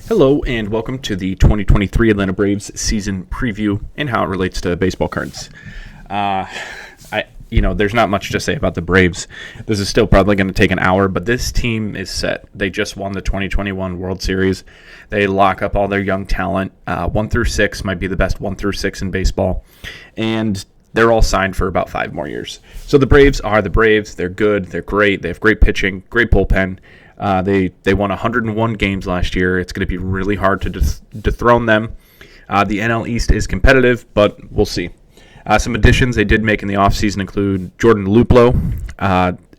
Hello and welcome to the 2023 Atlanta Braves season preview and how it relates to baseball cards. There's not much to say about the Braves. This is still probably going to take an hour, but this team is set. They just won the 2021 World Series. They lock up all their young talent. 1 through 6 might be the best 1 through 6 in baseball, and they're all signed for about 5 more years. So the Braves are the Braves. They're good. They're great. They have great pitching, great bullpen. They won 101 games last year. It's going to be really hard to dethrone them. The NL East is competitive, but we'll see. Some additions they did make in the offseason include Jordan Luplow.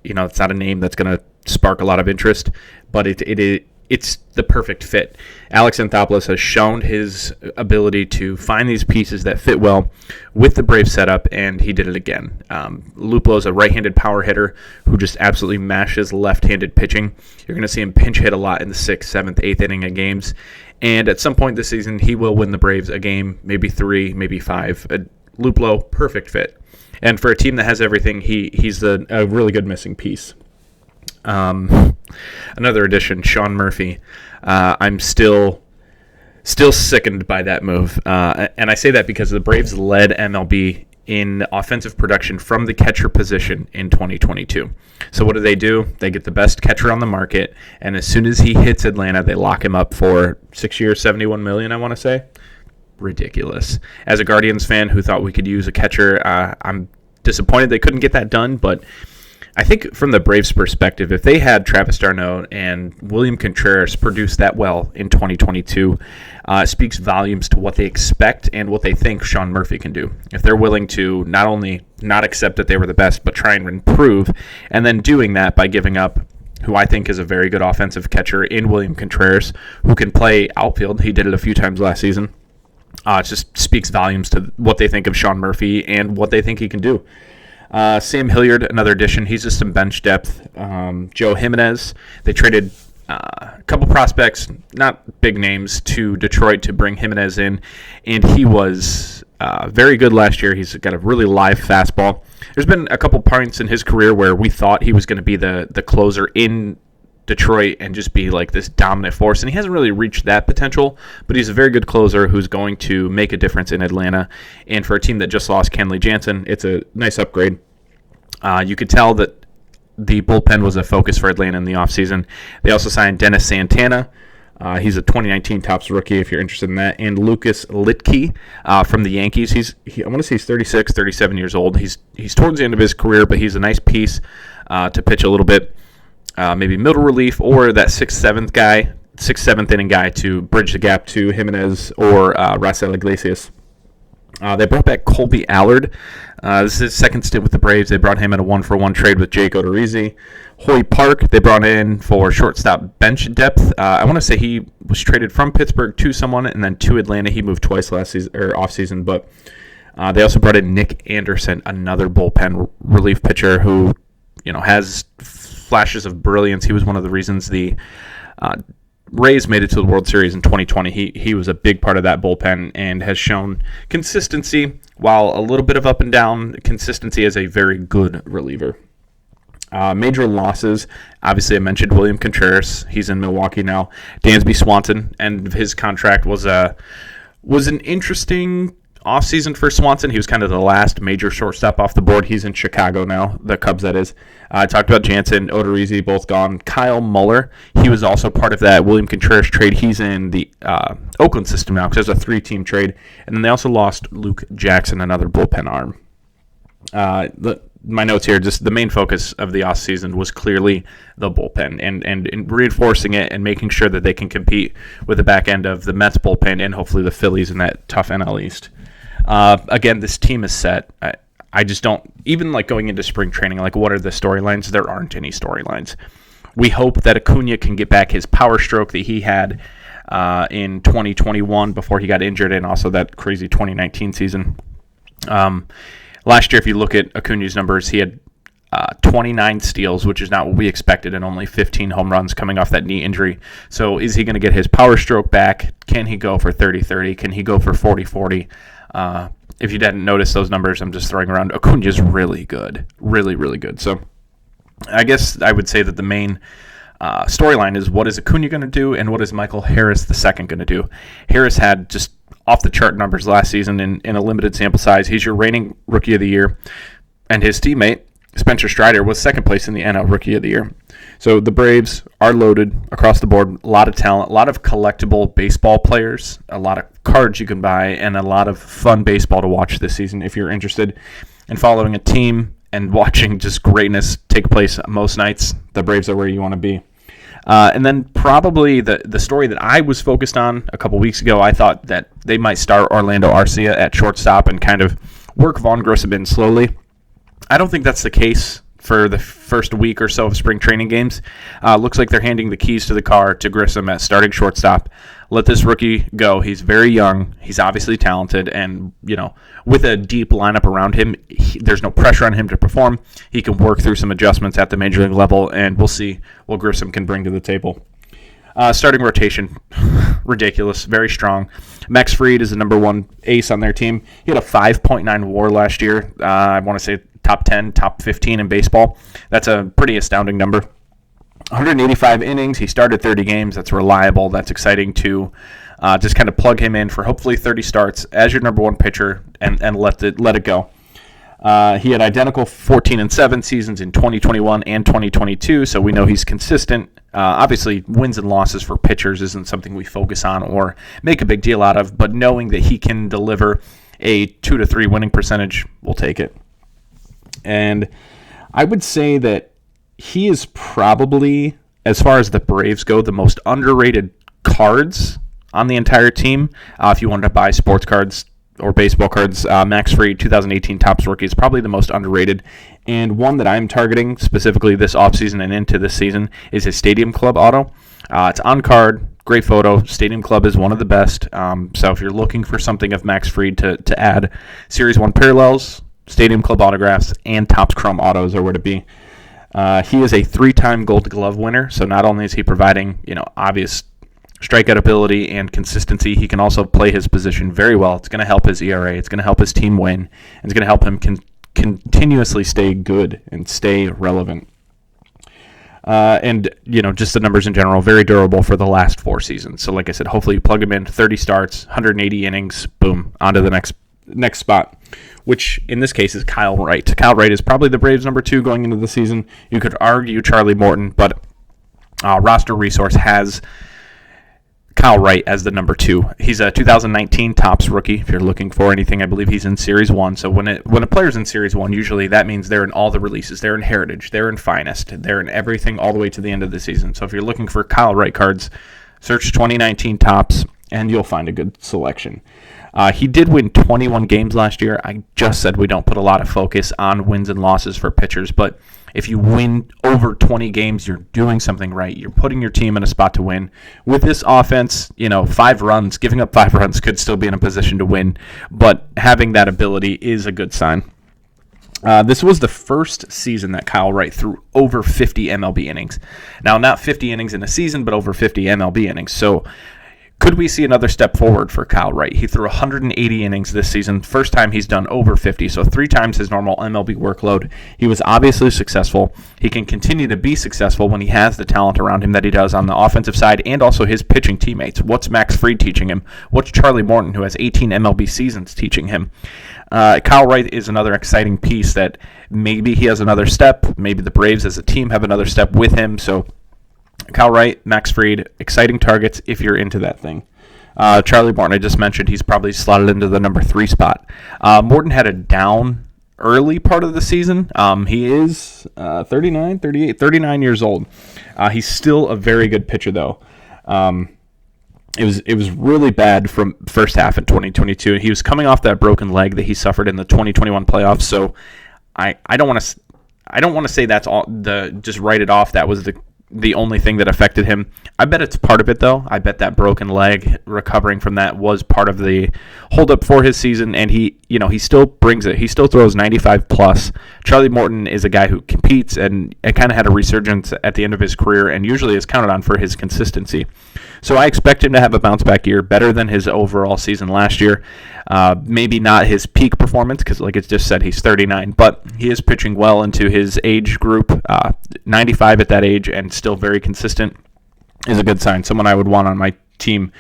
It's not a name that's going to spark a lot of interest, but it's the perfect fit. Alex Anthropoulos has shown his ability to find these pieces that fit well with the Braves setup, and he did it again. Luplow is a right-handed power hitter who just absolutely mashes left-handed pitching. You're going to see him pinch hit a lot in the 6th, 7th, 8th inning of games, and at some point this season he will win the Braves a game, maybe 3, maybe 5. Luplow, perfect fit. And for a team that has everything, he's a really good missing piece. Another addition, Sean Murphy. I'm still sickened by that move. And I say that because the Braves led MLB in offensive production from the catcher position in 2022. So what do? They get the best catcher on the market, and as soon as he hits Atlanta, they lock him up for 6 years, $71 million, I want to say. Ridiculous. As a Guardians fan who thought we could use a catcher, I'm disappointed they couldn't get that done, but I think from the Braves' perspective, if they had Travis d'Arnaud and William Contreras produce that well in 2022, it speaks volumes to what they expect and what they think Sean Murphy can do. If they're willing to not only not accept that they were the best, but try and improve, and then doing that by giving up who I think is a very good offensive catcher in William Contreras, who can play outfield. He did it a few times last season. It just speaks volumes to what they think of Sean Murphy and what they think he can do. Sam Hilliard, another addition. He's just some bench depth. Joe Jimenez. They traded a couple prospects, not big names, to Detroit to bring Jimenez in, and he was very good last year. He's got a really live fastball. There's been a couple points in his career where we thought he was going to be the closer in Detroit and just be like this dominant force, and he hasn't really reached that potential, but he's a very good closer who's going to make a difference in Atlanta. And for a team that just lost Kenley Jansen, it's a nice upgrade. You could tell that the bullpen was a focus for Atlanta in the offseason. They also signed Dennis Santana. He's a 2019 Topps rookie if you're interested in that. And Lucas Litke from the Yankees. I want to say he's 36, 37 years old. He's towards the end of his career, but he's a nice piece to pitch a little bit. Maybe middle relief or that 6th, 7th inning guy to bridge the gap to Jimenez or Raisel Iglesias. They brought back Colby Allard. This is his second stint with the Braves. They brought him in a 1-for-1 trade with Jake Odorizzi. Hoy Park, they brought in for shortstop bench depth. I want to say he was traded from Pittsburgh to someone and then to Atlanta. He moved twice last season or off season, but they also brought in Nick Anderson, another bullpen relief pitcher who has flashes of brilliance. He was one of the reasons the Rays made it to the World Series in 2020. He was a big part of that bullpen and has shown consistency, while a little bit of up and down, consistency as a very good reliever. Major losses, obviously I mentioned William Contreras. He's in Milwaukee now. Dansby Swanson, and his contract was an interesting offseason for Swanson. He was kind of the last major shortstop off the board. He's in Chicago now, the Cubs that is. I talked about Jansen, Odorizzi, both gone. Kyle Muller, he was also part of that William Contreras trade. He's in the Oakland system now because there's a 3-team trade. And then they also lost Luke Jackson, another bullpen arm. My notes here, just the main focus of the offseason was clearly the bullpen and reinforcing it and making sure that they can compete with the back end of the Mets bullpen and hopefully the Phillies in that tough NL East. Again, this team is set. I just don't, even like going into spring training, like what are the storylines? There aren't any storylines. We hope that Acuna can get back his power stroke that he had in 2021 before he got injured, and also that crazy 2019 season. Last year, if you look at Acuna's numbers, he had 29 steals, which is not what we expected, and only 15 home runs coming off that knee injury. So is he going to get his power stroke back? Can he go for 30-30? Can he go for 40-40? If you didn't notice those numbers, I'm just throwing around. Acuna is really good. Really, really good. So I guess I would say that the main storyline is, what is Acuna going to do, and what is Michael Harris II going to do? Harris had just off-the-chart numbers last season in a limited sample size. He's your reigning Rookie of the Year, and his teammate, Spencer Strider, was second place in the NL Rookie of the Year. So the Braves are loaded across the board. A lot of talent, a lot of collectible baseball players, a lot of cards you can buy, and a lot of fun baseball to watch this season if you're interested in following a team and watching just greatness take place most nights. The Braves are where you want to be. And then probably the story that I was focused on a couple weeks ago, I thought that they might start Orlando Arcia at shortstop and kind of work Vaughn Grissom in slowly. I don't think that's the case for the first week or so of spring training games. Looks like they're handing the keys to the car to Grissom at starting shortstop. Let this rookie go. He's very young. He's obviously talented, and with a deep lineup around him, there's no pressure on him to perform. He can work through some adjustments at the major league level, and we'll see what Grissom can bring to the table. Starting rotation, ridiculous, very strong. Max Fried is the number one ace on their team. He had a 5.9 WAR last year. I want to say top 10, top 15 in baseball. That's a pretty astounding number. 185 innings. He started 30 games. That's reliable. That's exciting to just kind of plug him in for hopefully 30 starts as your number one pitcher and let it go. He had identical 14-7 seasons in 2021 and 2022, so we know he's consistent. Obviously, wins and losses for pitchers isn't something we focus on or make a big deal out of, but knowing that he can deliver a 2 to 3 winning percentage, we'll take it. And I would say that he is probably, as far as the Braves go, the most underrated cards on the entire team. If you wanted to buy sports cards or baseball cards, Max Fried, 2018 Topps Rookie, is probably the most underrated. And one that I'm targeting specifically this offseason and into this season is his Stadium Club auto. It's on card, great photo. Stadium Club is one of the best. So if you're looking for something of Max Fried to add, Series 1 parallels, Stadium Club autographs, and Topps Chrome autos are where to be. He is a 3-time Gold Glove winner, so not only is he providing obvious strikeout ability and consistency, he can also play his position very well. It's going to help his ERA. It's going to help his team win. And it's going to help him continuously stay good and stay relevant. And just the numbers in general, very durable for the last 4 seasons. So like I said, hopefully you plug him in, 30 starts, 180 innings, boom, on to the next spot, which in this case is Kyle Wright. Kyle Wright is probably the Braves' number 2 going into the season. You could argue Charlie Morton, but Roster Resource has Kyle Wright as the number 2. He's a 2019 Topps Rookie. If you're looking for anything, I believe he's in Series 1. So when a player's in Series 1, usually that means they're in all the releases. They're in Heritage. They're in Finest. They're in everything all the way to the end of the season. So if you're looking for Kyle Wright cards, search 2019 Topps, and you'll find a good selection. He did win 21 games last year. I just said we don't put a lot of focus on wins and losses for pitchers, but if you win over 20 games, you're doing something right. You're putting your team in a spot to win. With this offense, 5 runs, giving up 5 runs could still be in a position to win, but having that ability is a good sign. This was the first season that Kyle Wright threw over 50 MLB innings. Now, not 50 innings in a season, but over 50 MLB innings. So could we see another step forward for Kyle Wright? He threw 180 innings this season. First time he's done over 50, so 3 times his normal MLB workload. He was obviously successful. He can continue to be successful when he has the talent around him that he does on the offensive side and also his pitching teammates. What's Max Fried teaching him? What's Charlie Morton, who has 18 MLB seasons, teaching him? Kyle Wright is another exciting piece that maybe he has another step. Maybe the Braves as a team have another step with him, so Kyle Wright, Max Fried, exciting targets if you're into that thing. Charlie Morton, I just mentioned, he's probably slotted into the number 3 spot. Morton had a down early part of the season. He is 39 years old. He's still a very good pitcher, though. It was really bad from first half in 2022. He was coming off that broken leg that he suffered in the 2021 playoffs, so I don't want to say that's all. Just write it off. That was the only thing that affected him. I bet it's part of it, though. I bet that broken leg, recovering from that, was part of the holdup for his season, and he still brings it. He still throws 95 plus. Charlie Morton is a guy who competes and kind of had a resurgence at the end of his career and usually is counted on for his consistency. So I expect him to have a bounce-back year, better than his overall season last year. Maybe not his peak performance, because like it's just said, he's 39, but he is pitching well into his age group. 95 at that age and still very consistent is a good sign. Someone I would want on my team.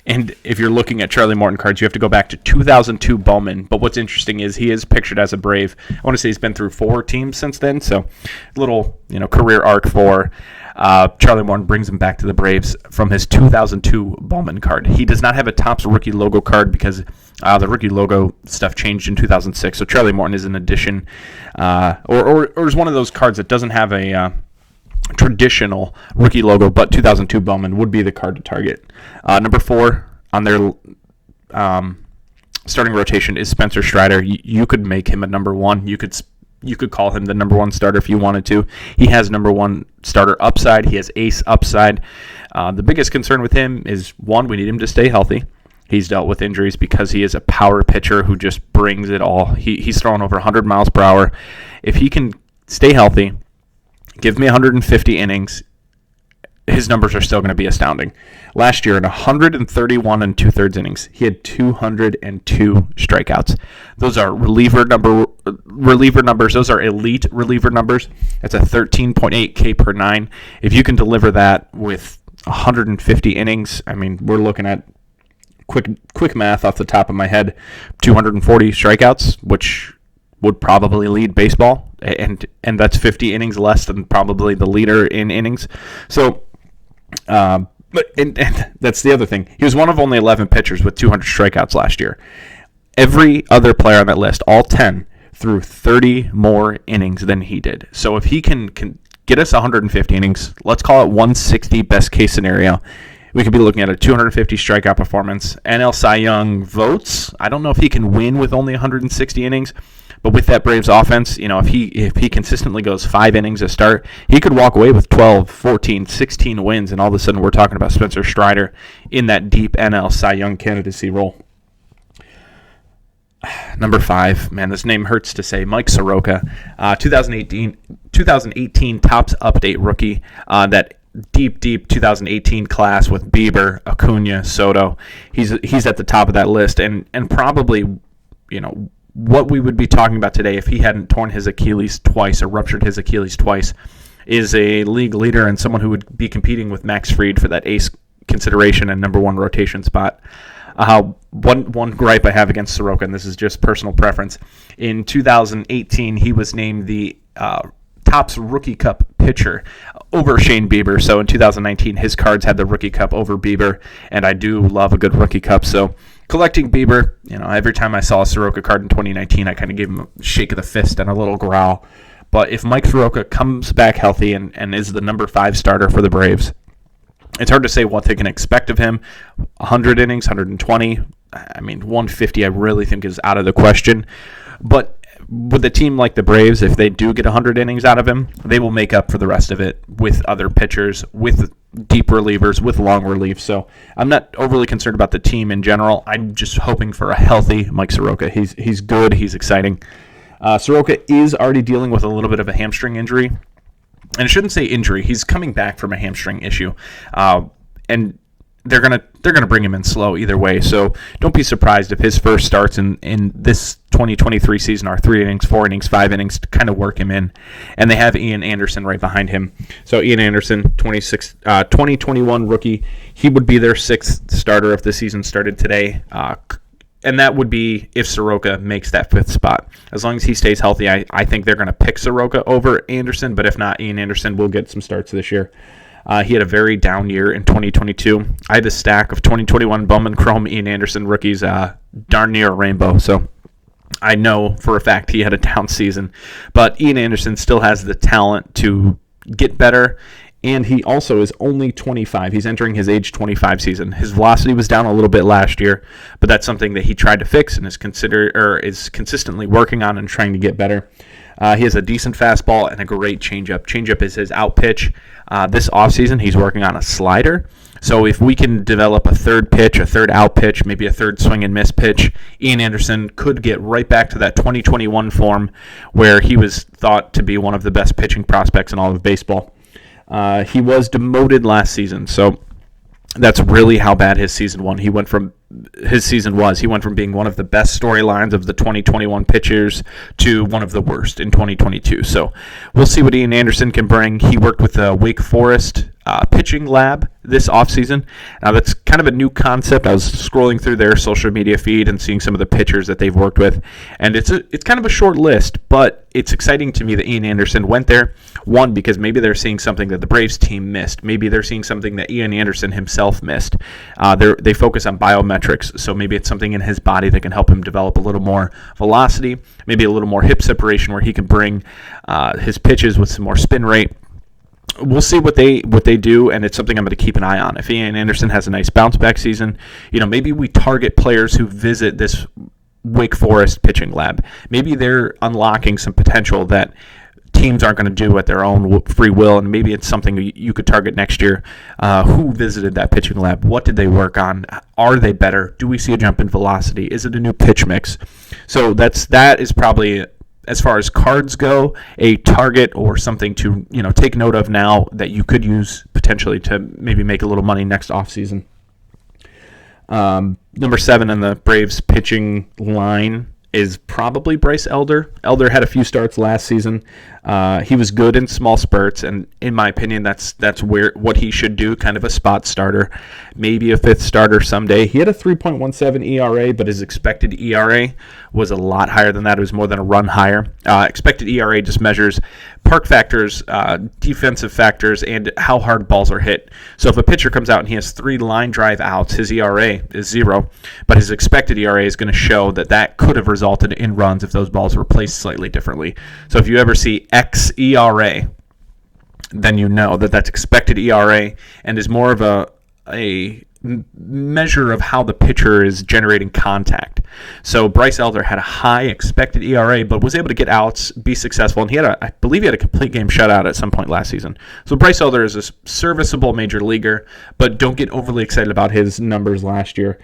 And if you're looking at Charlie Morton cards, you have to go back to 2002 Bowman. But what's interesting is he is pictured as a Brave. I want to say he's been through 4 teams since then. So little, career arc for Charlie Morton brings him back to the Braves from his 2002 Bowman card. He does not have a Topps rookie logo card because the rookie logo stuff changed in 2006. So Charlie Morton is an addition, or is one of those cards that doesn't have a traditional rookie logo, but 2002 Bowman would be the card to target. Number 4 on their starting rotation is Spencer Strider. You could make him a number 1. You could call him the number 1 starter if you wanted to. He has number 1 starter upside. He has ace upside. The biggest concern with him is, one, we need him to stay healthy. He's dealt with injuries because he is a power pitcher who just brings it all. He's throwing over 100 miles per hour. If he can stay healthy, give me 150 innings, his numbers are still going to be astounding. Last year, in 131 and 2/3 innings, he had 202 strikeouts. Those are reliever numbers. Those are elite reliever numbers. That's a 13.8 K per 9. If you can deliver that with 150 innings, I mean, we're looking at quick math off the top of my head, 240 strikeouts, which would probably lead baseball, and that's 50 innings less than probably the leader in innings. So, but that's the other thing. He was one of only 11 pitchers with 200 strikeouts last year. Every other player on that list, all 10, threw 30 more innings than he did. So if he can get us 150 innings, let's call it 160 best case scenario, we could be looking at a 250 strikeout performance. NL Cy Young votes. I don't know if he can win with only 160 innings, but with that Braves offense, if he consistently goes 5 innings a start, he could walk away with 12, 14, 16 wins, and all of a sudden we're talking about Spencer Strider in that deep NL Cy Young candidacy role. Number 5, man, this name hurts to say, Mike Soroka, 2018 Topps Update rookie, that deep 2018 class with Bieber, Acuna, Soto. He's at the top of that list, and probably, what we would be talking about today if he hadn't torn his Achilles twice or ruptured his Achilles twice is a league leader and someone who would be competing with Max Fried for that ace consideration and number 1 rotation spot. One gripe I have against Soroka, and this is just personal preference, in 2018 he was named the Topps Rookie Cup pitcher over Shane Bieber. So in 2019 his cards had the Rookie Cup over Bieber, and I do love a good Rookie Cup. So collecting Bieber, every time I saw a Soroka card in 2019, I kind of gave him a shake of the fist and a little growl. But if Mike Soroka comes back healthy and is the number 5 starter for the Braves, it's hard to say what they can expect of him. 100 innings, 120, 150 I really think is out of the question. But with a team like the Braves, if they do get 100 innings out of him, they will make up for the rest of it with other pitchers, with deep relievers, with long relief. So I'm not overly concerned about the team in general. I'm just hoping for a healthy Mike Soroka. He's good. He's exciting. Soroka is already dealing with a little bit of a hamstring injury. And I shouldn't say injury. He's coming back from a hamstring issue. And they're gonna bring him in slow either way. So don't be surprised if his first starts in this 2023 season are 3 innings, 4 innings, 5 innings to kind of work him in. And they have Ian Anderson right behind him. So Ian Anderson, 2021 rookie, he would be their 6th starter if the season started today. And that would be if Soroka makes that 5th spot. As long as he stays healthy, I think they're going to pick Soroka over Anderson. But if not, Ian Anderson will get some starts this year. He had a very down year in 2022. I had a stack of 2021 Bowman Chrome Ian Anderson rookies, darn near a rainbow. So I know for a fact he had a down season. But Ian Anderson still has the talent to get better. And he also is only 25. He's entering his age 25 season. His velocity was down a little bit last year, but that's something that he tried to fix and is consistently working on and trying to get better. He has a decent fastball and a great changeup. Changeup is his out pitch. This offseason, he's working on a slider. So if we can develop a third pitch, a third out pitch, maybe a third swing and miss pitch, Ian Anderson could get right back to that 2021 form where he was thought to be one of the best pitching prospects in all of baseball. He was demoted last season, so That's really how bad his season was. He went from being one of the best storylines of the 2021 pitchers to one of the worst in 2022. So we'll see what Ian Anderson can bring. He worked with the Wake Forest pitching lab this offseason. Now, that's kind of a new concept. I was scrolling through their social media feed and seeing some of the pitchers that they've worked with, and it's kind of a short list, but it's exciting to me that Ian Anderson went there. One, because maybe they're seeing something that the Braves team missed. Maybe they're seeing something that Ian Anderson himself missed. They focus on biometrics, so maybe it's something in his body that can help him develop a little more velocity, maybe a little more hip separation where he can bring his pitches with some more spin rate. We'll see what they do, and it's something I'm going to keep an eye on. If Ian Anderson has a nice bounce back season, maybe we target players who visit this Wake Forest pitching lab. Maybe they're unlocking some potential that teams aren't going to do at their own free will, and maybe it's something you could target next year. Who visited that pitching lab? What did they work on? Are they better? Do we see a jump in velocity? Is it a new pitch mix? So that is probably, as far as cards go, a target or something to take note of now that you could use potentially to maybe make a little money next offseason. Number 7 in the Braves pitching line is probably Bryce Elder. Elder had a few starts last season. He was good in small spurts, and in my opinion, that's what he should do, kind of a spot starter, maybe a 5th starter someday. He had a 3.17 ERA, but his expected ERA was a lot higher than that. It was more than a run higher. Expected ERA just measures park factors, defensive factors, and how hard balls are hit. So if a pitcher comes out and he has 3 line drive outs, his ERA is 0, but his expected ERA is going to show that could have resulted in runs if those balls were placed slightly differently. So if you ever see xERA, then you know that's expected ERA and is more of a measure of how the pitcher is generating contact. So Bryce Elder had a high expected ERA, but was able to get outs, be successful, and I believe he had a complete game shutout at some point last season. So Bryce Elder is a serviceable major leaguer, but don't get overly excited about his numbers last year.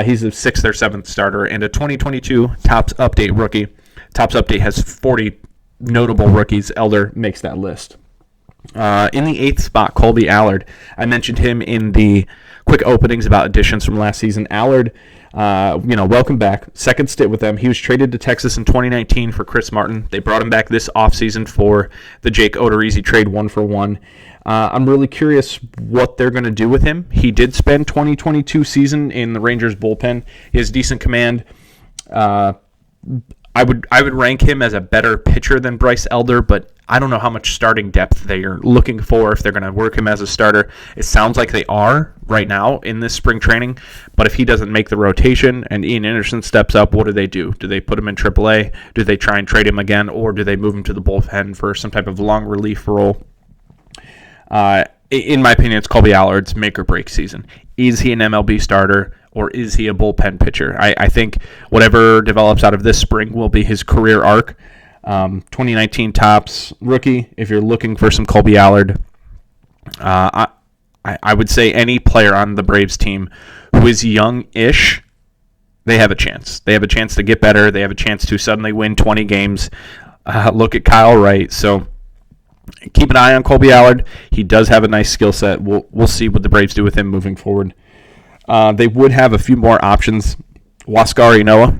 He's a 6th or 7th starter and a 2022 Topps Update rookie. Topps Update has 40 notable rookies. Elder makes that list. In the 8th spot, Colby Allard. I mentioned him in the quick openings about additions from last season. Allard, welcome back. 2nd stint with them. He was traded to Texas in 2019 for Chris Martin. They brought him back this offseason for the Jake Odorizzi trade 1-for-1. I'm really curious what they're going to do with him. He did spend 2022 season in the Rangers bullpen. He has decent command. I would rank him as a better pitcher than Bryce Elder, but I don't know how much starting depth they are looking for, if they're going to work him as a starter. It sounds like they are right now in this spring training, but if he doesn't make the rotation and Ian Anderson steps up, what do they do? Do they put him in AAA? Do they try and trade him again, or do they move him to the bullpen for some type of long relief role? In my opinion, it's Colby Allard's make or break season. Is he an MLB starter, or is he a bullpen pitcher? I think whatever develops out of this spring will be his career arc. 2019 Topps rookie, if you're looking for some Colby Allard, I would say any player on the Braves team who is young-ish, they have a chance. They have a chance to get better. They have a chance to suddenly win 20 games. Look at Kyle Wright. So keep an eye on Colby Allard. He does have a nice skill set. We'll see what the Braves do with him moving forward. They would have a few more options. Waskari Noah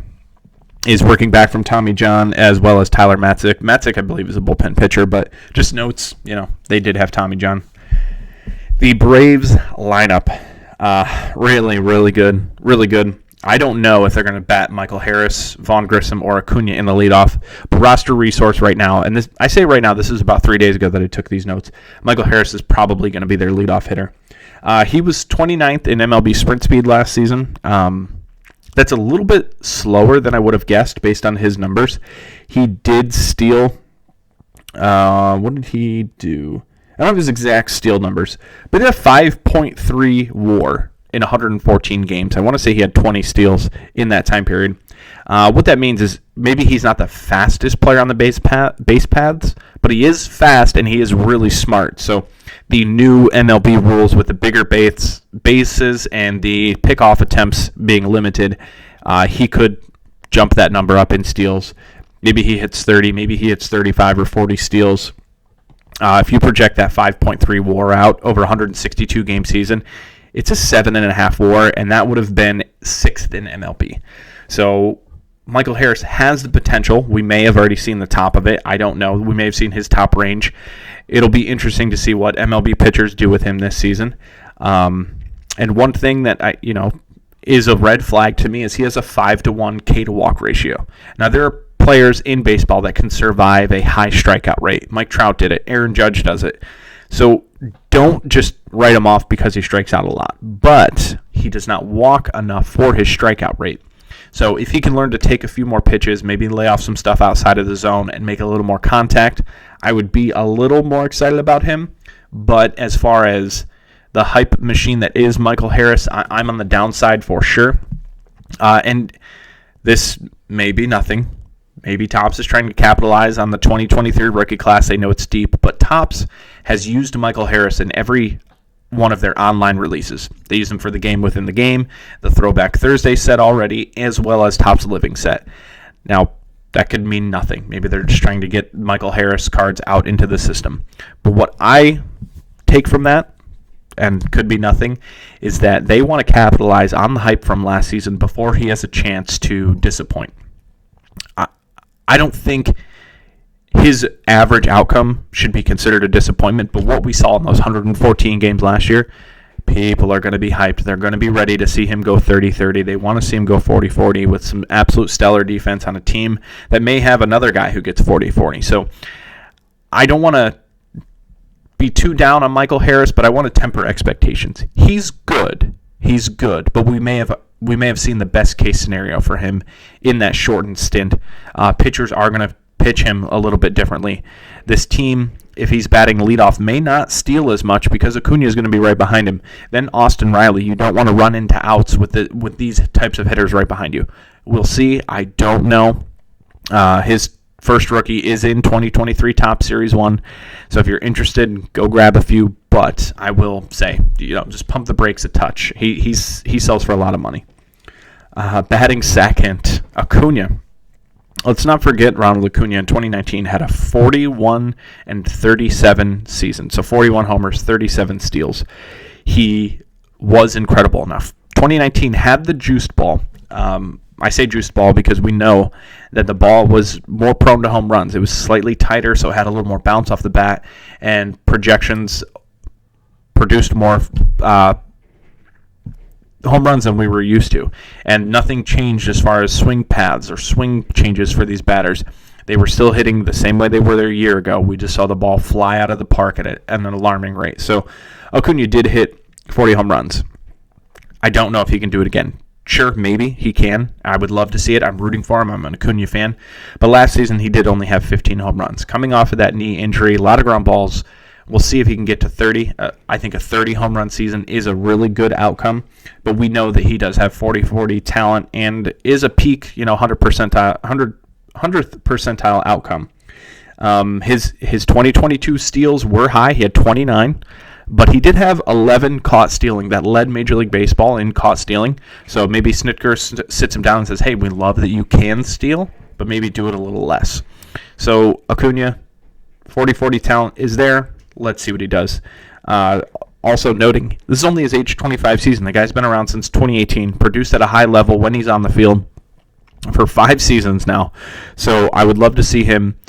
is working back from Tommy John, as well as Tyler Matzik. Matzik, I believe, is a bullpen pitcher, but just notes, they did have Tommy John. The Braves lineup, really, really good. Really good. I don't know if they're going to bat Michael Harris, Vaughn Grissom, or Acuna in the leadoff, but roster resource right now, and I say right now, this is about 3 days ago that I took these notes, Michael Harris is probably going to be their leadoff hitter. He was 29th in MLB sprint speed last season. That's a little bit slower than I would have guessed based on his numbers. He did steal. What did he do? I don't have his exact steal numbers, but he had a 5.3 WAR in 114 games. I want to say he had 20 steals in that time period. What that means is maybe he's not the fastest player on the base paths, but he is fast and he is really smart. So the new MLB rules with the bigger bases and the pickoff attempts being limited, he could jump that number up in steals. Maybe he hits 30, maybe he hits 35 or 40 steals. If you project that 5.3 WAR out over 162 game season, it's a 7.5 WAR, and that would have been 6th in MLB. So Michael Harris has the potential. We may have already seen the top of it. I don't know. We may have seen his top range. It'll be interesting to see what MLB pitchers do with him this season. And one thing that is a red flag to me is he has a 5-to-1 K to walk ratio. Now, there are players in baseball that can survive a high strikeout rate. Mike Trout did it. Aaron Judge does it. So don't just write him off because he strikes out a lot. But he does not walk enough for his strikeout rate. So if he can learn to take a few more pitches, maybe lay off some stuff outside of the zone and make a little more contact, I would be a little more excited about him. But as far as the hype machine that is Michael Harris, I'm on the downside for sure. And this may be nothing. Maybe Topps is trying to capitalize on the 2023 rookie class. They know it's deep, but Topps has used Michael Harris in every one of their online releases. They use him for the game within the game, the Throwback Thursday set already, as well as Topps Living set. Now, that could mean nothing. Maybe they're just trying to get Michael Harris cards out into the system. But what I take from that, and could be nothing, is that they want to capitalize on the hype from last season before he has a chance to disappoint. I don't think his average outcome should be considered a disappointment, but what we saw in those 114 games last year, people are going to be hyped. They're going to be ready to see him go 30-30. They want to see him go 40-40 with some absolute stellar defense on a team that may have another guy who gets 40-40. So I don't want to be too down on Michael Harris, but I want to temper expectations. He's good, but we may have seen the best case scenario for him in that shortened stint. Pitchers are going to pitch him a little bit differently. This team, if he's batting leadoff, may not steal as much because Acuna is going to be right behind him. Then Austin Riley, you don't want to run into outs with these types of hitters right behind you. We'll see. I don't know. His first rookie is in 2023 Topps Series 1. So if you're interested, go grab a few. But I will say, just pump the brakes a touch. He sells for a lot of money. Batting second, Acuna. Let's not forget Ronald Acuna in 2019 had a 41-37 season. So 41 homers, 37 steals. He was incredible enough. 2019 had the juiced ball. I say juiced ball because we know that the ball was more prone to home runs. It was slightly tighter, so it had a little more bounce off the bat, and projections produced more home runs than we were used to. And nothing changed as far as swing paths or swing changes for these batters. They were still hitting the same way they were there a year ago. We just saw the ball fly out of the park at an alarming rate. So Acuna did hit 40 home runs. I don't know if he can do it again. Sure, maybe he can. I would love to see it. I'm rooting for him. I'm an Acuna fan. But last season, he did only have 15 home runs. Coming off of that knee injury, a lot of ground balls. We'll see if he can get to 30. I think a 30 home run season is a really good outcome. But we know that he does have 40-40 talent and is a peak, 100th percentile outcome. His 2022 steals were high. He had 29. But he did have 11 caught stealing. That led Major League Baseball in caught stealing. So maybe Snitker sits him down and says, hey, we love that you can steal, but maybe do it a little less. So Acuna, 40-40 talent is there. Let's see what he does. Also noting, this is only his age 25 season. The guy's been around since 2018, produced at a high level when he's on the field for 5 seasons now. So I would love to see him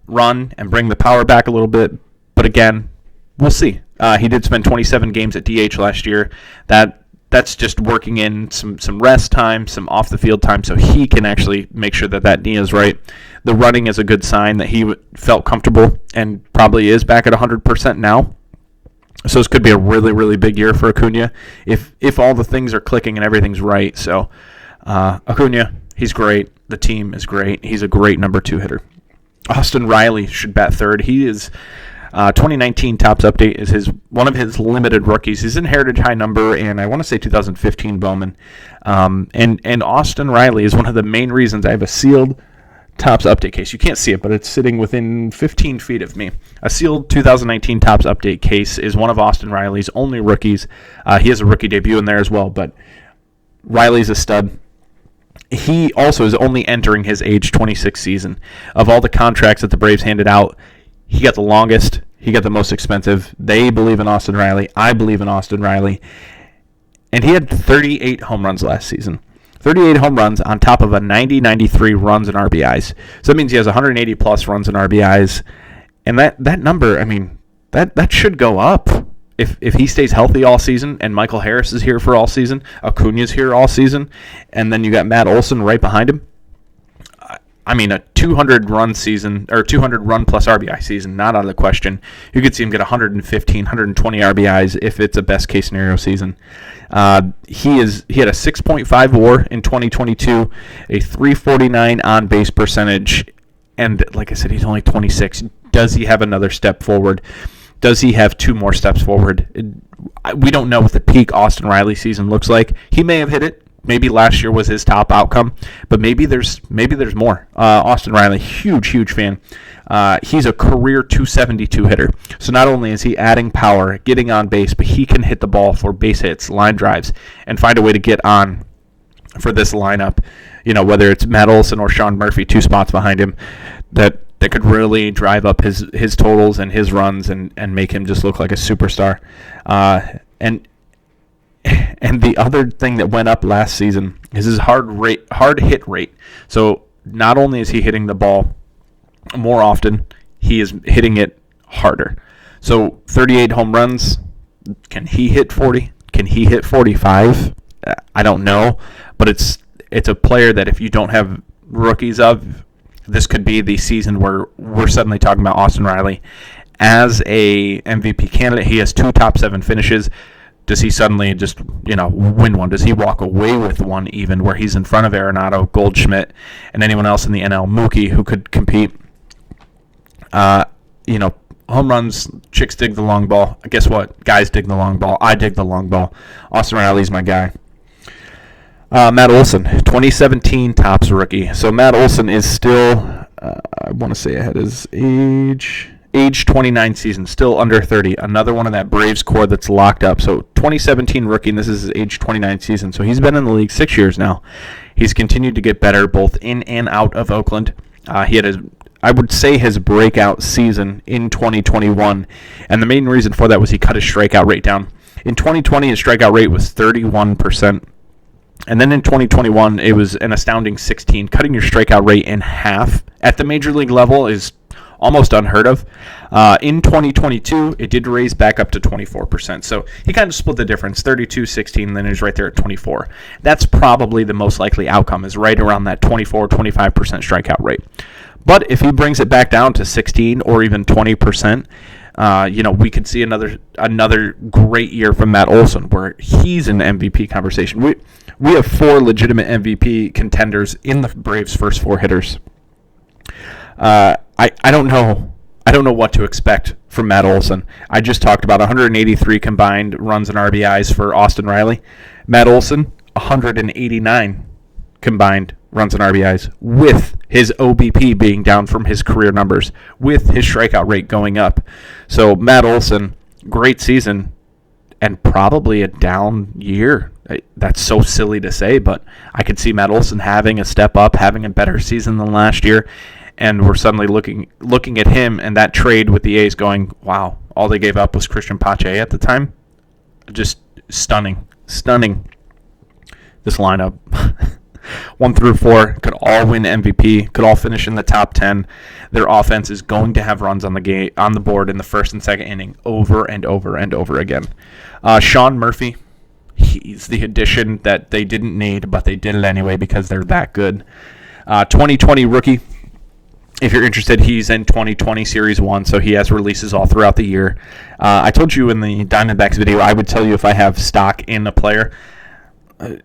run and bring the power back a little bit. But again, we'll see. He did spend 27 games at DH last year. That's just working in some rest time, some off-the-field time, so he can actually make sure that knee is right. The running is a good sign that he felt comfortable and probably is back at 100% now. So this could be a really, really big year for Acuna if all the things are clicking and everything's right. So Acuna, he's great. The team is great. He's a great number 2 hitter. Austin Riley should bat third. He is 2019 Topps update is one of his limited rookies. He's in Heritage High number, and I want to say 2015 Bowman. And Austin Riley is one of the main reasons I have a sealed Topps update case. You can't see it, but it's sitting within 15 feet of me. A sealed 2019 Topps update case is one of Austin Riley's only rookies. He has a rookie debut in there as well, but Riley's a stud. He also is only entering his age 26 season. Of all the contracts that the Braves handed out, he got the longest. He got the most expensive. They believe in Austin Riley. I believe in Austin Riley. And he had 38 home runs last season. 38 home runs on top of a 93 runs and RBIs. So that means he has 180-plus runs and RBIs. And that number, I mean, that should go up if he stays healthy all season, and Michael Harris is here for all season, Acuna's here all season, and then you got Matt Olson right behind him. I mean, a 200-run season, or 200-run plus RBI season, not out of the question. You could see him get 115, 120 RBIs if it's a best-case scenario season. He had a 6.5 WAR in 2022, a 349 on-base percentage, and like I said, he's only 26. Does he have another step forward? Does he have 2 more steps forward? We don't know what the peak Austin Riley season looks like. He may have hit it. Maybe last year was his top outcome, but maybe there's more. Austin Riley, huge fan. He's a career 272 hitter. So not only is he adding power, getting on base, but he can hit the ball for base hits, line drives, and find a way to get on for this lineup. You know, whether it's Matt Olson or Sean Murphy, 2 spots behind him, that could really drive up his totals and his runs and make him just look like a superstar. And the other thing that went up last season is his hard hit rate. So not only is he hitting the ball more often, he is hitting it harder. So 38 home runs. Can he hit 40? Can he hit 45? I don't know, but it's a player that if you don't have rookies of, this could be the season where we're suddenly talking about Austin Riley as a MVP candidate. He has 2 top 7 finishes. Does he suddenly just, win one? Does he walk away with one even where he's in front of Arenado, Goldschmidt, and anyone else in the NL, Mookie, who could compete? Home runs, chicks dig the long ball. Guess what? Guys dig the long ball. I dig the long ball. Austin Riley's my guy. Matt Olson, 2017 Topps rookie. So Matt Olson is still, I want to say ahead his age 29 season, still under 30. Another one of that Braves core that's locked up. So 2017 rookie, and this is his age 29 season. So he's been in the league 6 years now. He's continued to get better both in and out of Oakland. He had I would say his breakout season in 2021, and the main reason for that was he cut his strikeout rate down. In 2020, his strikeout rate was 31%. And then in 2021, it was an astounding 16. Cutting your strikeout rate in half at the major league level is almost unheard of. In 2022, it did raise back up to 24%. So he kind of split the difference, 32, 16, and then he was right there at 24. That's probably the most likely outcome, is right around that 24, 25% strikeout rate. But if he brings it back down to 16 or even 20%, we could see another great year from Matt Olson where he's in the MVP conversation. We have 4 legitimate MVP contenders in the Braves' first 4 hitters. I don't know what to expect from Matt Olson. I just talked about 183 combined runs and RBIs for Austin Riley. Matt Olson, 189 combined runs and RBIs, with his OBP being down from his career numbers, with his strikeout rate going up. So Matt Olson, great season, and probably a down year. That's so silly to say, but I could see Matt Olson having a step up, having a better season than last year, and we're suddenly looking at him and that trade with the A's going, wow, all they gave up was Christian Pache at the time. Just stunning. This lineup, 1 through 4, could all win MVP, could all finish in the top 10. Their offense is going to have runs on the board in the first and second inning over and over and over again. Sean Murphy, he's the addition that they didn't need, but they did it anyway because they're that good. 2020 rookie. If you're interested, he's in 2020 Series 1, so he has releases all throughout the year. I told you in the Diamondbacks video, I would tell you if I have stock in a player.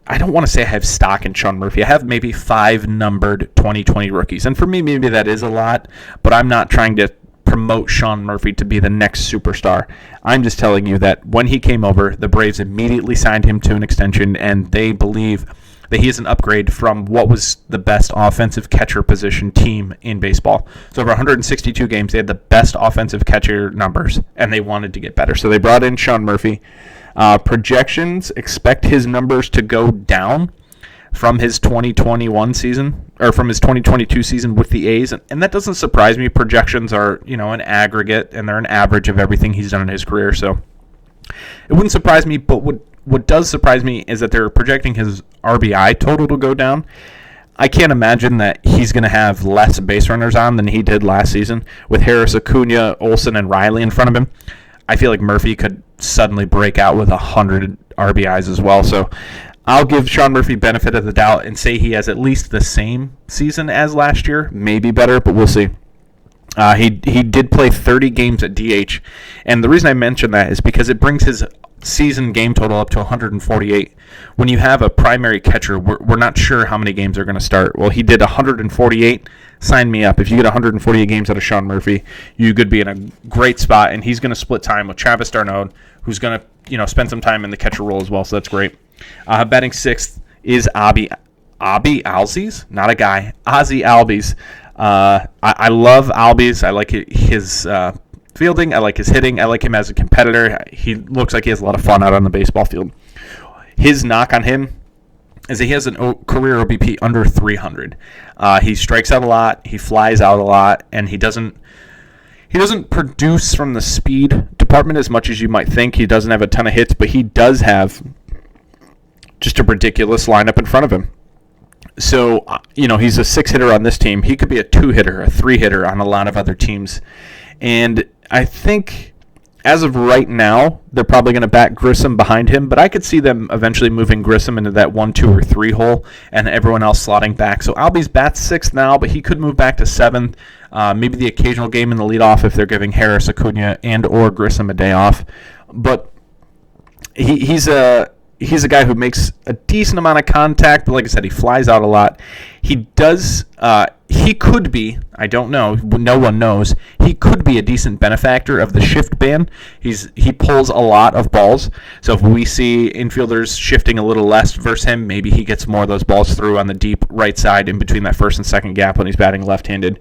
I don't want to say I have stock in Sean Murphy. I have maybe 5 numbered 2020 rookies. And for me, maybe that is a lot, but I'm not trying to promote Sean Murphy to be the next superstar. I'm just telling you that when he came over, the Braves immediately signed him to an extension, and they believe that he is an upgrade from what was the best offensive catcher position team in baseball. So over 162 games, they had the best offensive catcher numbers, and they wanted to get better. So they brought in Sean Murphy. Projections expect his numbers to go down from his 2021 season, or from his 2022 season with the A's, and that doesn't surprise me. Projections are, an aggregate, and they're an average of everything he's done in his career, so it wouldn't surprise me. But what does surprise me is that they're projecting his RBI total to go down. I can't imagine that he's going to have less base runners on than he did last season with Harris, Acuna, Olsen, and Riley in front of him. I feel like Murphy could suddenly break out with 100 RBIs as well. So I'll give Sean Murphy benefit of the doubt and say he has at least the same season as last year, maybe better, but we'll see. He did play 30 games at DH, and the reason I mention that is because it brings his season game total up to 148. When you have a primary catcher, we're not sure how many games are going to start. Well, he did 148. Sign me up. If you get 148 games out of Sean Murphy, you could be in a great spot, and he's going to split time with Travis d'Arnaud, who's going to spend some time in the catcher role as well, so that's great. Batting sixth is Ozzie Albies, not a guy, Ozzie Albies. I love Albies. I like his fielding. I like his hitting. I like him as a competitor. He looks like he has a lot of fun out on the baseball field. His knock on him is that he has a career OBP under 300. He strikes out a lot. He flies out a lot, and he doesn't produce from the speed department as much as you might think. He doesn't have a ton of hits, but he does have just a ridiculous lineup in front of him. So, he's a 6-hitter on this team. He could be a 2-hitter, a 3-hitter on a lot of other teams. And I think as of right now, they're probably going to back Grissom behind him, but I could see them eventually moving Grissom into that 1, 2, or 3 hole and everyone else slotting back. So Albies bats 6th now, but he could move back to 7th. Maybe the occasional game in the leadoff if they're giving Harris, Acuna, and or Grissom a day off. But he's a guy who makes a decent amount of contact, but like I said, he flies out a lot. He could be, I don't know, no one knows, he could be a decent benefactor of the shift ban. He pulls a lot of balls, so if we see infielders shifting a little less versus him, maybe he gets more of those balls through on the deep right side in between that first and second gap when he's batting left-handed.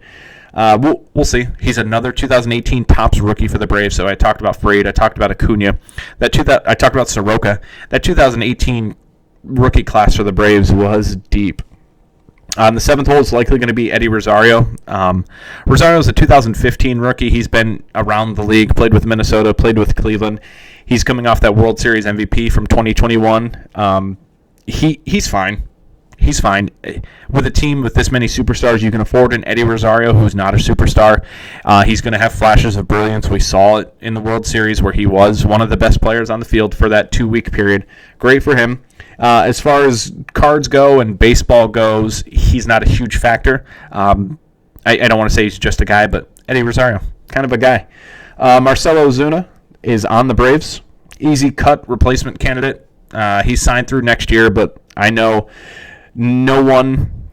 We'll see. He's another 2018 Topps rookie for the Braves. So I talked about Fried. I talked about Acuna. I talked about Soroka. That 2018 rookie class for the Braves was deep. The 7th hole is likely going to be Eddie Rosario. Rosario's a 2015 rookie. He's been around the league, played with Minnesota, played with Cleveland. He's coming off that World Series MVP from 2021. He's fine. He's fine. With a team with this many superstars, you can afford an Eddie Rosario who's not a superstar. He's going to have flashes of brilliance. We saw it in the World Series where he was one of the best players on the field for that 2-week period. Great for him. As far as cards go and baseball goes, he's not a huge factor. I don't want to say he's just a guy, but Eddie Rosario, kind of a guy. Marcell Ozuna is on the Braves. Easy cut replacement candidate. He's signed through next year, but I know no one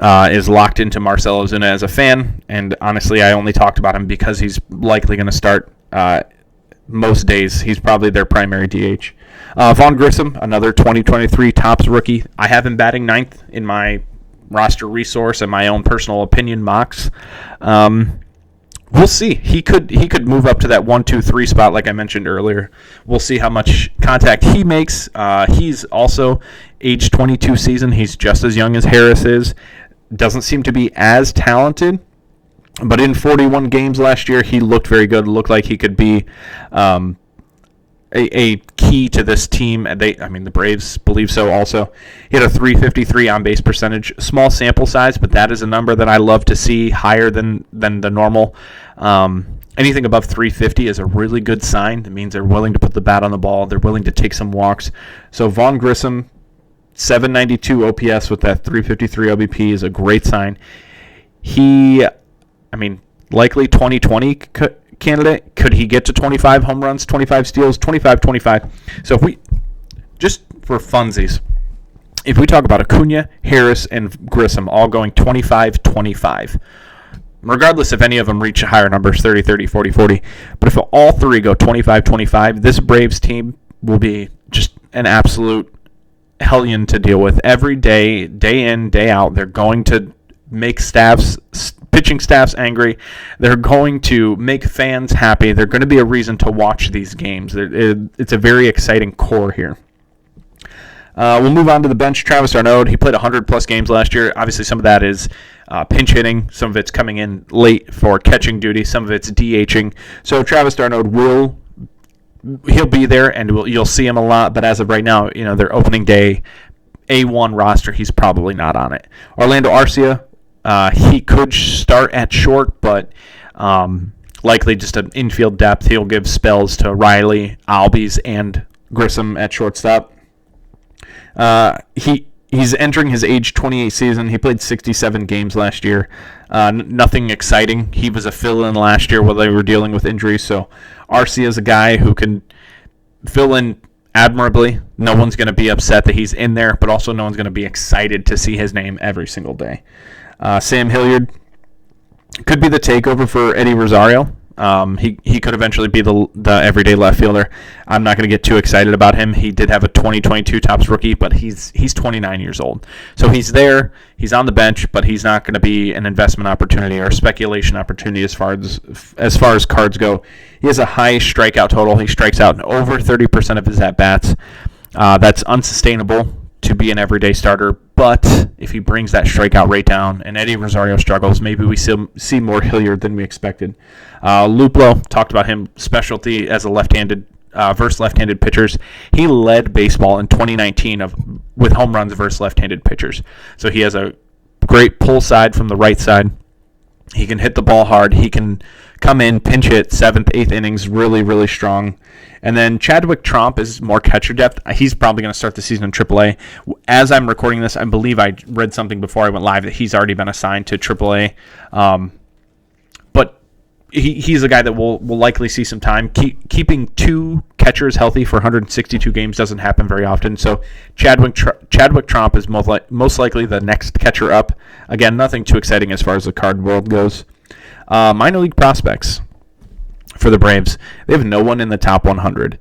is locked into Marcell Ozuna as a fan, and honestly, I only talked about him because he's likely going to start most days. He's probably their primary DH. Vaughn Grissom, another 2023 Topps rookie. I have him batting 9th in my roster resource and my own personal opinion mocks. We'll see. He could move up to that 1, 2, 3 spot like I mentioned earlier. We'll see how much contact he makes. He's also age 22 season. He's just as young as Harris is. Doesn't seem to be as talented, but in 41 games last year, he looked very good. Looked like he could be a key to this team. The Braves believe so also. He had a .353 on-base percentage. Small sample size, but that is a number that I love to see higher than the normal. Anything above 350 is a really good sign. It means they're willing to put the bat on the ball. They're willing to take some walks. So Vaughn Grissom, 792 OPS with that 353 OBP is a great sign. Likely 2020 candidate. Could he get to 25 home runs, 25 steals, 25-25? So if we, just for funsies, if we talk about Acuna, Harris, and Grissom all going 25-25, regardless if any of them reach higher numbers, 30-30, 40-40, but if all three go 25-25, this Braves team will be just an absolute hellion to deal with every day, day in, day out. They're going to make pitching staffs angry. They're going to make fans happy. They're going to be a reason to watch these games. It's a very exciting core here. We'll move on to the bench. Travis d'Arnaud, he played 100-plus games last year. Obviously, some of that is pinch hitting. Some of it's coming in late for catching duty. Some of it's DHing. So Travis d'Arnaud will he'll be there, and you'll see him a lot. But as of right now, their opening day A1 roster, he's probably not on it. Orlando Arcia, he could start at short, but likely just an infield depth. He'll give spells to Riley, Albies, and Grissom at shortstop. He's entering his age 28 season. He played 67 games last year. Nothing exciting. He was a fill-in last year while they were dealing with injuries. So Arcia is a guy who can fill in admirably. No one's going to be upset that he's in there, but also no one's going to be excited to see his name every single day. Sam Hilliard could be the takeover for Eddie Rosario. He could eventually be the everyday left fielder. I'm not going to get too excited about him. He did have a 2022 Topps rookie, but he's 29 years old. So he's there. He's on the bench, but he's not going to be an investment opportunity or a speculation opportunity as far as cards go. He has a high strikeout total. He strikes out in over 30% of his at-bats. That's unsustainable to be an everyday starter, but if he brings that strikeout rate down and Eddie Rosario struggles, maybe we see more Hilliard than we expected. Luplo, talked about him, specialty as a left-handed versus left-handed pitchers. He led baseball in 2019 with home runs versus left-handed pitchers. So he has a great pull side from the right side. He can hit the ball hard. He can come in, pinch hit, 7th, 8th innings, really, really strong. And then Chadwick Tromp is more catcher depth. He's probably going to start the season in AAA. As I'm recording this, I believe I read something before I went live that he's already been assigned to AAA. But he's a guy that will likely see some time. Keeping two catchers healthy for 162 games doesn't happen very often. So Chadwick Tromp is most likely the next catcher up. Again, nothing too exciting as far as the card world goes. Minor league prospects for the Braves. They have no one in the top 100.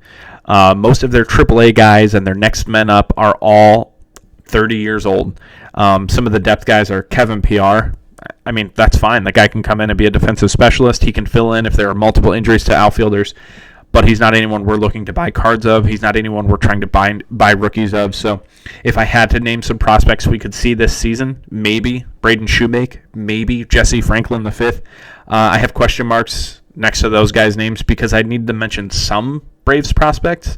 Most of their AAA guys and their next men up are all 30 years old. Some of the depth guys are Kevin PR. I mean, that's fine. The guy can come in and be a defensive specialist. He can fill in if there are multiple injuries to outfielders, but he's not anyone we're looking to buy cards of. He's not anyone we're trying to buy rookies of. So if I had to name some prospects we could see this season, maybe Braden Shoemake, maybe Jesse Franklin the 5th. I have question marks next to those guys' names because I need to mention some Braves prospects.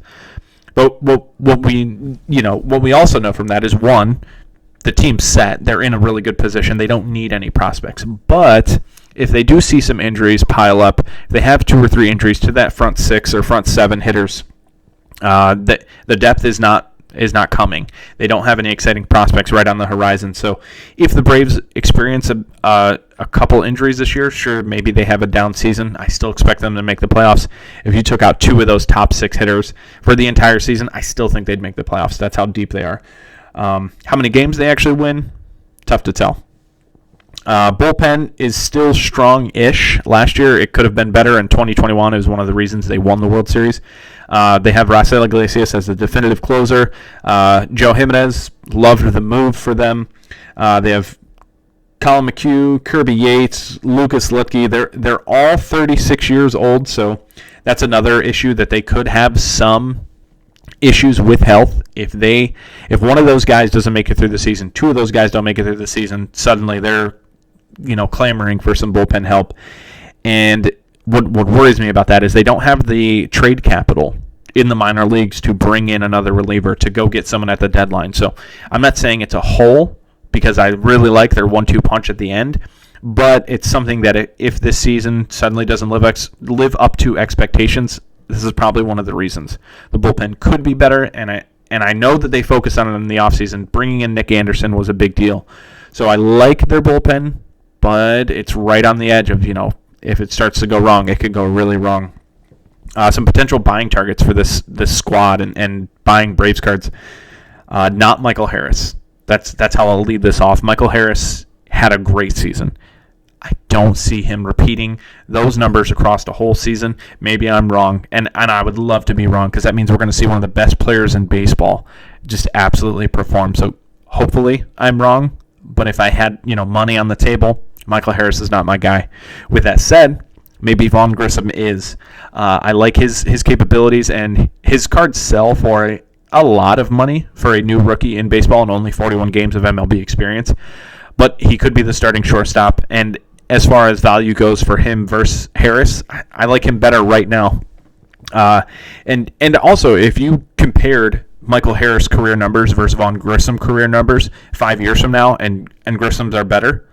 But what we also know from that is, one, the team's set. They're in a really good position. They don't need any prospects. But if they do see some injuries pile up, if they have 2 or 3 injuries to that front 6 or front 7 hitters, the depth is not coming. They don't have any exciting prospects right on the horizon. So if the Braves experience a couple injuries this year, sure, maybe they have a down season. I still expect them to make the playoffs. If you took out 2 of those top 6 hitters for the entire season, I still think they'd make the playoffs. That's how deep they are. How many games they actually win, tough to tell. Bullpen is still strong-ish. Last year, it could have been better. In 2021, it was one of the reasons they won the World Series. They have Rafael Iglesias as the definitive closer. Joe Jimenez, loved the move for them. They have Colin McHugh, Kirby Yates, Lucas Lutke. They're all 36 years old, so that's another issue that they could have some issues with health. If one of those guys doesn't make it through the season, 2 of those guys don't make it through the season, suddenly they're clamoring for some bullpen help. And what worries me about that is they don't have the trade capital in the minor leagues to bring in another reliever to go get someone at the deadline. So I'm not saying it's a hole because I really like their 1-2 punch at the end, but it's something that if this season suddenly doesn't live up to expectations, this is probably one of the reasons. The bullpen could be better, and I know that they focused on it in the offseason. Bringing in Nick Anderson was a big deal. So I like their bullpen, but it's right on the edge of, if it starts to go wrong, it could go really wrong. Some potential buying targets for this squad and buying Braves cards. Not Michael Harris. That's how I'll lead this off. Michael Harris had a great season. I don't see him repeating those numbers across the whole season. Maybe I'm wrong, and I would love to be wrong because that means we're going to see one of the best players in baseball just absolutely perform. So hopefully I'm wrong, but if I had money on the table, Michael Harris is not my guy. With that said, maybe Vaughn Grissom is. I like his capabilities, and his cards sell for a lot of money for a new rookie in baseball and only 41 games of MLB experience. But he could be the starting shortstop, and as far as value goes for him versus Harris, I like him better right now. And also, if you compared Michael Harris career numbers versus Vaughn Grissom career numbers 5 years from now, and Grissom's are better,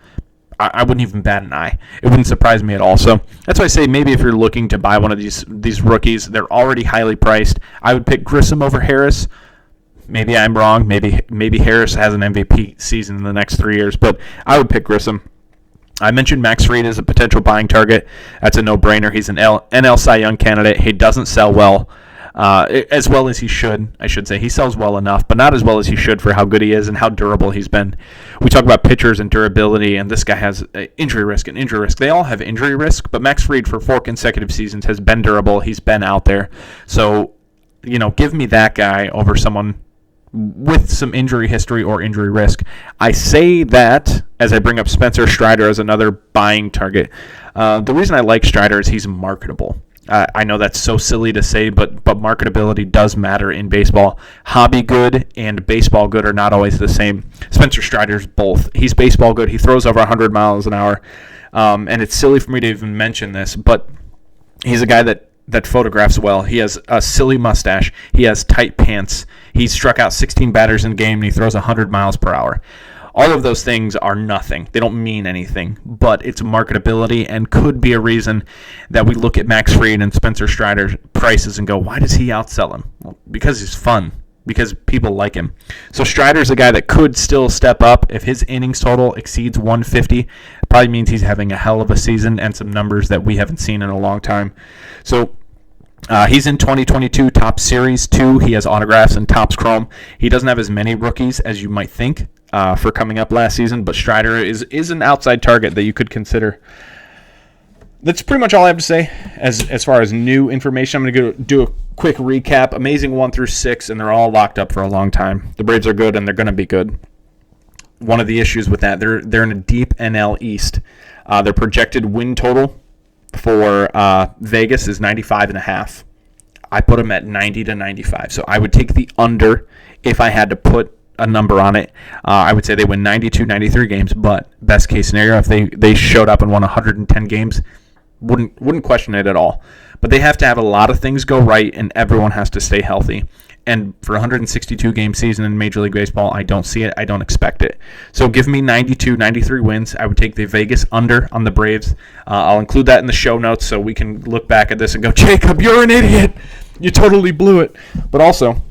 I wouldn't even bat an eye. It wouldn't surprise me at all. So that's why I say maybe if you're looking to buy one of these rookies, they're already highly priced. I would pick Grissom over Harris. Maybe I'm wrong. Maybe Harris has an MVP season in the next 3 years, but I would pick Grissom. I mentioned Max Fried as a potential buying target. That's a no-brainer. He's an NL Cy Young candidate. He doesn't sell well, as well as he should, I should say. He sells well enough, but not as well as he should for how good he is and how durable he's been. We talk about pitchers and durability, and this guy has injury risk and injury risk. They all have injury risk, but Max Fried for 4 consecutive seasons has been durable. He's been out there. So, give me that guy over someone with some injury history or injury risk. I say that as I bring up Spencer Strider as another buying target. The reason I like Strider is he's marketable. I know that's so silly to say, but marketability does matter in baseball. Hobby good and baseball good are not always the same. Spencer Strider's both. He's baseball good. He throws over 100 miles an hour. And it's silly for me to even mention this, but he's a guy that photographs well. He has a silly mustache. He has tight pants. He struck out 16 batters in a game, and he throws 100 miles per hour. All of those things are nothing. They don't mean anything, but it's marketability and could be a reason that we look at Max Fried and Spencer Strider's prices and go, why does he outsell him? Well, because he's fun. Because people like him. So Strider's a guy that could still step up. If his innings total exceeds 150, it probably means he's having a hell of a season and some numbers that we haven't seen in a long time. So he's in 2022 Topps Series 2. He has autographs and Topps Chrome. He doesn't have as many rookies as you might think for coming up last season, but Strider is an outside target that you could consider. That's pretty much all I have to say as far as new information. I'm going to do a quick recap. Amazing 1 through 6, and they're all locked up for a long time. The Braves are good, and they're going to be good. One of the issues with that, they're in a deep NL East. Their projected win total for Vegas is 95.5. I put them at 90 to 95. So I would take the under if I had to put a number on it. I would say they win 92, 93 games, but best case scenario, if they showed up and won 110 games, wouldn't question it at all. But they have to have a lot of things go right, and everyone has to stay healthy. And for a 162-game season in Major League Baseball, I don't see it. I don't expect it. So give me 92, 93 wins. I would take the Vegas under on the Braves. I'll include that in the show notes so we can look back at this and go, Jacob, you're an idiot. You totally blew it. But also,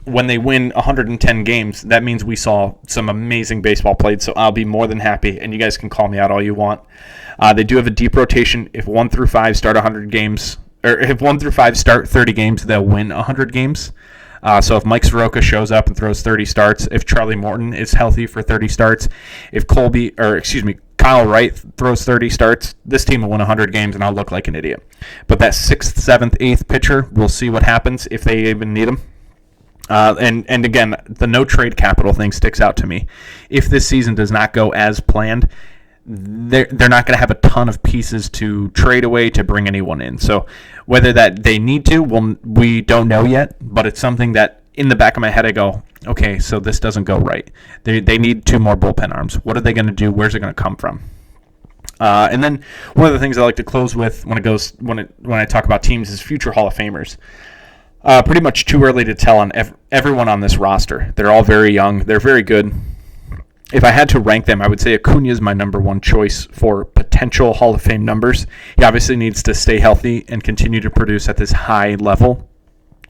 when they win 110 games, that means we saw some amazing baseball played, so I'll be more than happy, and you guys can call me out all you want. They do have a deep rotation. If 1 through 5 start 100 games, or if 1 through 5 start 30 games, they'll win 100 games. So if Mike Soroka shows up and throws 30 starts, if Charlie Morton is healthy for 30 starts, if Kyle Wright throws 30 starts, this team will win 100 games, and I'll look like an idiot. But that 6th, 7th, 8th pitcher, we'll see what happens if they even need him. And again, the no trade capital thing sticks out to me. If this season does not go as planned, they're not going to have a ton of pieces to trade away to bring anyone in. So whether that they need to, we don't know yet, but it's something that in the back of my head I go, okay, so this doesn't go right. They need 2 more bullpen arms. What are they going to do? Where's it going to come from? And then one of the things I like to close with when I talk about teams is future Hall of Famers. Pretty much too early to tell on everyone on this roster. They're all very young. They're very good. If I had to rank them, I would say Acuna is my number 1 choice for potential Hall of Fame numbers. He obviously needs to stay healthy and continue to produce at this high level,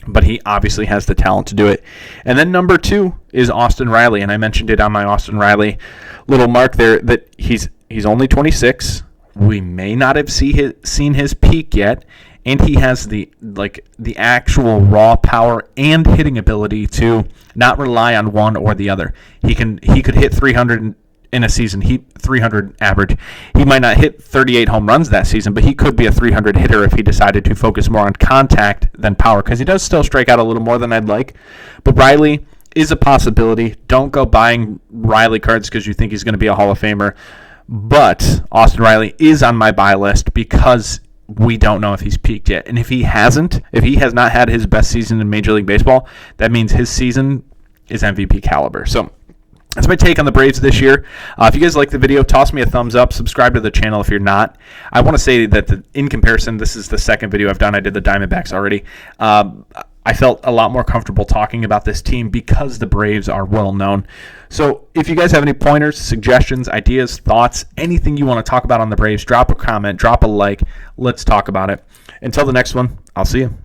but he obviously has the talent to do it. And then number 2 is Austin Riley, and I mentioned it on my Austin Riley little mark there that he's only 26. We may not have seen his peak yet, and he has the actual raw power and hitting ability to not rely on one or the other. He could hit 300 in a season, 300 average. He might not hit 38 home runs that season, but he could be a 300 hitter if he decided to focus more on contact than power, because he does still strike out a little more than I'd like. But Riley is a possibility. Don't go buying Riley cards because you think he's going to be a Hall of Famer. But Austin Riley is on my buy list because we don't know if he's peaked yet. And if he has not had his best season in Major League Baseball, that means his season is MVP caliber. So That's my take on the Braves this year. If you guys like the video, toss me a thumbs up. Subscribe to the channel if you're not. I want to say that in comparison, this is the second video I've done. I did the Diamondbacks already. I felt a lot more comfortable talking about this team because the Braves are well known. So if you guys have any pointers, suggestions, ideas, thoughts, anything you want to talk about on the Braves, drop a comment, drop a like. Let's talk about it. Until the next one, I'll see you.